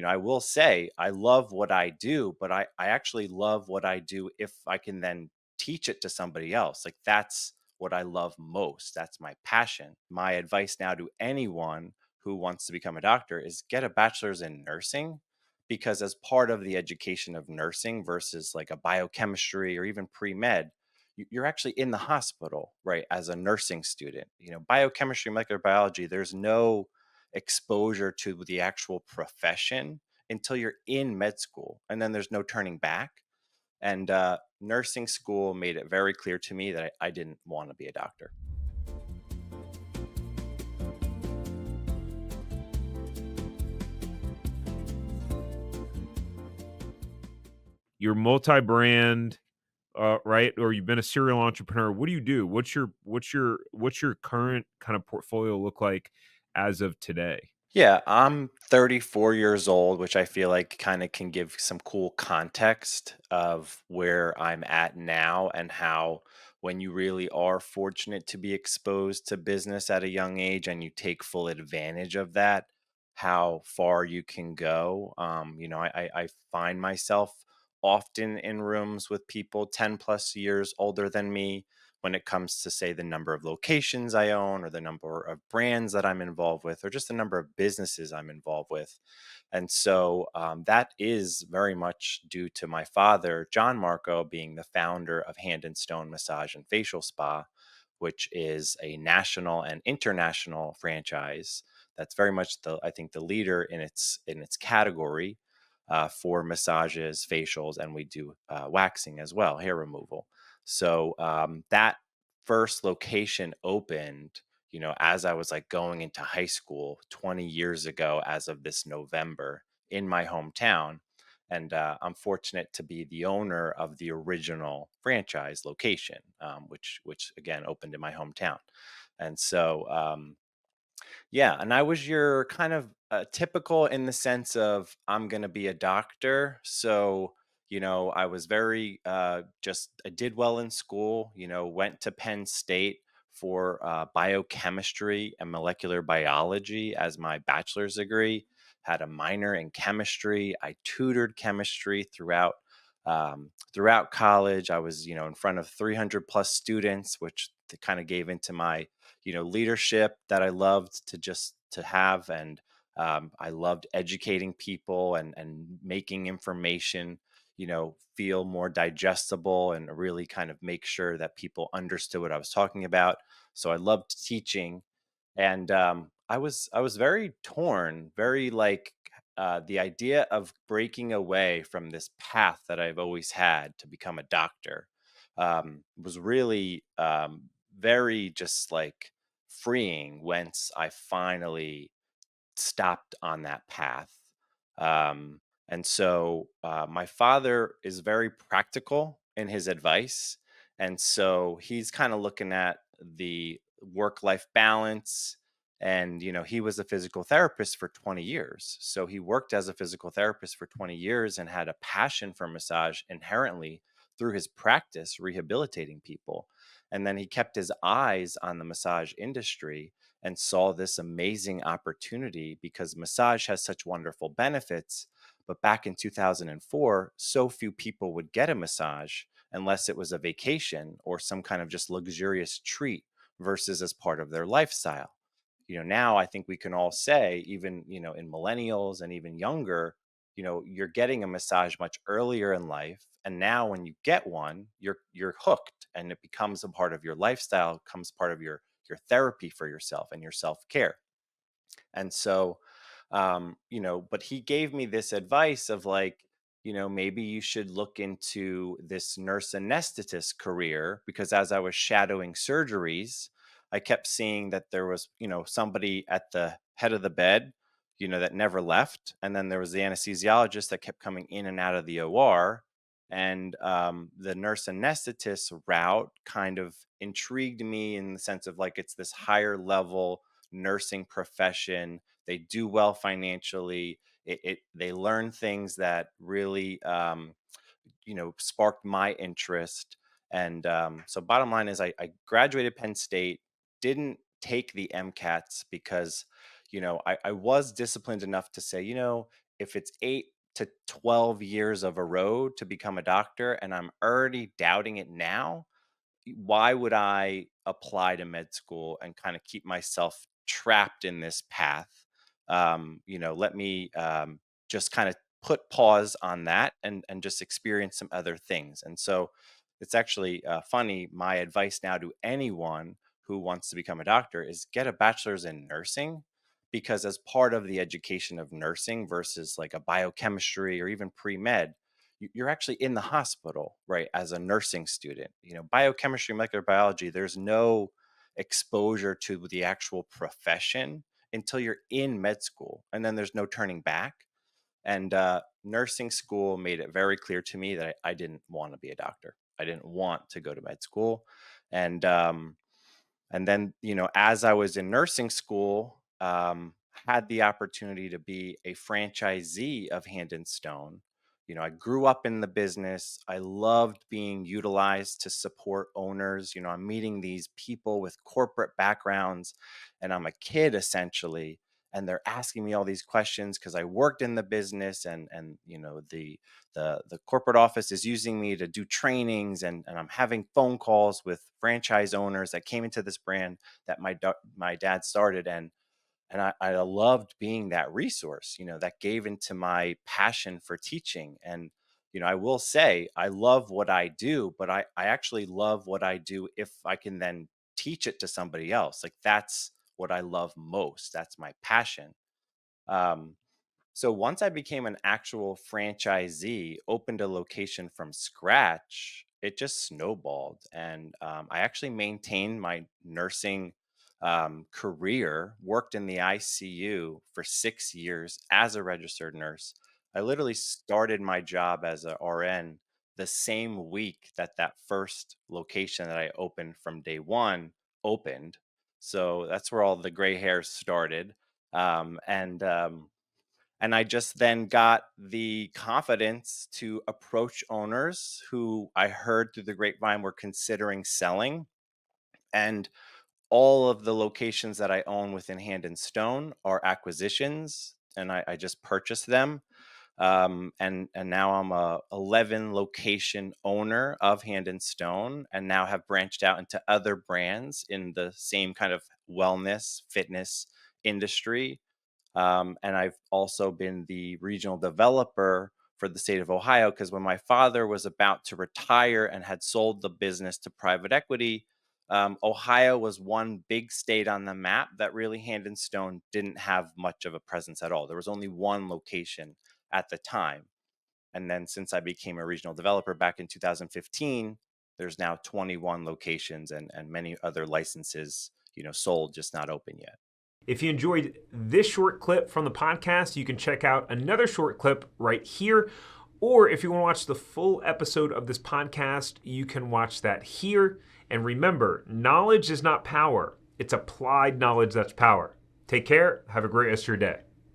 I will say I love what I do, but I actually love what I do if I can then teach it to somebody else. Like that's what I love most. That's my passion. My advice now to anyone who wants to become a doctor is get a bachelor's in nursing, because as part of the education of nursing versus like a biochemistry or even pre-med, you're actually in the hospital, right? As a nursing student, biochemistry, molecular biology, there's no exposure to the actual profession until you're in med school. And then there's no turning back. And nursing school made it very clear to me that I didn't want to be a doctor. You're multi-brand, right? Or you've been a serial entrepreneur. What do you do? What's your current kind of portfolio look like as of today? Yeah, I'm 34 years old, which I feel like kind of can give some cool context of where I'm at now and how, when you really are fortunate to be exposed to business at a young age and you take full advantage of that, how far you can go. I find myself often in rooms with people 10 plus years older than me when it comes to, say, the number of locations I own or the number of brands that I'm involved with or just the number of businesses I'm involved with. And so that is very much due to my father, John Marco, being the founder of Hand and Stone Massage and Facial Spa, which is a national and international franchise that's very much I think the leader in its category for massages, facials, and we do waxing as well, hair removal. So that first location opened, as I was like going into high school 20 years ago, as of this November in my hometown. And I'm fortunate to be the owner of the original franchise location, which again opened in my hometown. And so yeah, and I was your kind of typical in the sense of I'm going to be a doctor. So, I was very just, I did well in school, went to Penn State for biochemistry and molecular biology as my bachelor's degree, had a minor in chemistry. I tutored chemistry throughout college. I was, in front of 300 plus students, which kind of gave into my leadership that I loved to have. And I loved educating people and making information feel more digestible and really kind of make sure that people understood what I was talking about. So I loved teaching. And I was very torn, very like the idea of breaking away from this path that I've always had to become a doctor was really very just like freeing once I finally stopped on that path. Um, and so my father is very practical in his advice. And so he's kind of looking at the work life balance. And, he was a physical therapist for 20 years. So he worked as a physical therapist for 20 years and had a passion for massage inherently through his practice, rehabilitating people. And then he kept his eyes on the massage industry and saw this amazing opportunity because massage has such wonderful benefits. But back in 2004, so few people would get a massage unless it was a vacation or some kind of just luxurious treat versus as part of their lifestyle. Now I think we can all say, even, in millennials and even younger, you're getting a massage much earlier in life. And now when you get one, you're hooked and it becomes a part of your lifestyle, becomes part of your therapy for yourself and your self-care. And so but he gave me this advice of like, maybe you should look into this nurse anesthetist career, because as I was shadowing surgeries, I kept seeing that there was, somebody at the head of the bed, that never left. And then there was the anesthesiologist that kept coming in and out of the OR. And the nurse anesthetist route kind of intrigued me in the sense of like it's this higher level nursing profession. They do well financially. They learn things that really sparked my interest. And so bottom line is I graduated Penn State, didn't take the MCATs because I was disciplined enough to say, if it's 8 to 12 years of a road to become a doctor and I'm already doubting it now, why would I apply to med school and kind of keep myself trapped in this path? Let me just kind of put pause on that and just experience some other things. And so it's actually funny. My advice now to anyone who wants to become a doctor is get a bachelor's in nursing, because as part of the education of nursing versus like a biochemistry or even pre-med, you're actually in the hospital, right? As a nursing student, biochemistry, molecular biology, there's no exposure to the actual profession until you're in med school. And then there's no turning back. And nursing school made it very clear to me that I didn't want to be a doctor. I didn't want to go to med school. And then, as I was in nursing school, had the opportunity to be a franchisee of Hand and Stone. I grew up in the business. I loved being utilized to support owners. I'm meeting these people with corporate backgrounds, and I'm a kid essentially. And they're asking me all these questions because I worked in the business, and the corporate office is using me to do trainings, and I'm having phone calls with franchise owners that came into this brand that my dad started, and I loved being that resource, that gave into my passion for teaching. And I will say I love what I do, but I actually love what I do if I can then teach it to somebody else. Like, that's what I love most. That's my passion. um, so once I became an actual franchisee, opened a location from scratch, it just snowballed. And I actually maintained my nursing career, worked in the ICU for 6 years as a registered nurse. I literally started my job as a RN the same week that that first location that I opened from day one opened. So that's where all the gray hairs started. And I just then got the confidence to approach owners who I heard through the grapevine were considering selling. And all of the locations that I own within Hand and Stone are acquisitions, and I just purchased them. And now I'm a 11 location owner of Hand and Stone, and now have branched out into other brands in the same kind of wellness fitness industry. And I've also been the regional developer for the state of Ohio, because when my father was about to retire and had sold the business to private equity, Ohio was one big state on the map that really Hand and Stone didn't have much of a presence at all. There was only one location at the time. And then since I became a regional developer back in 2015, there's now 21 locations and many other licenses, sold, just not open yet. If you enjoyed this short clip from the podcast, you can check out another short clip right here. Or if you want to watch the full episode of this podcast, you can watch that here. And remember, knowledge is not power. It's applied knowledge that's power. Take care. Have a great rest of your day.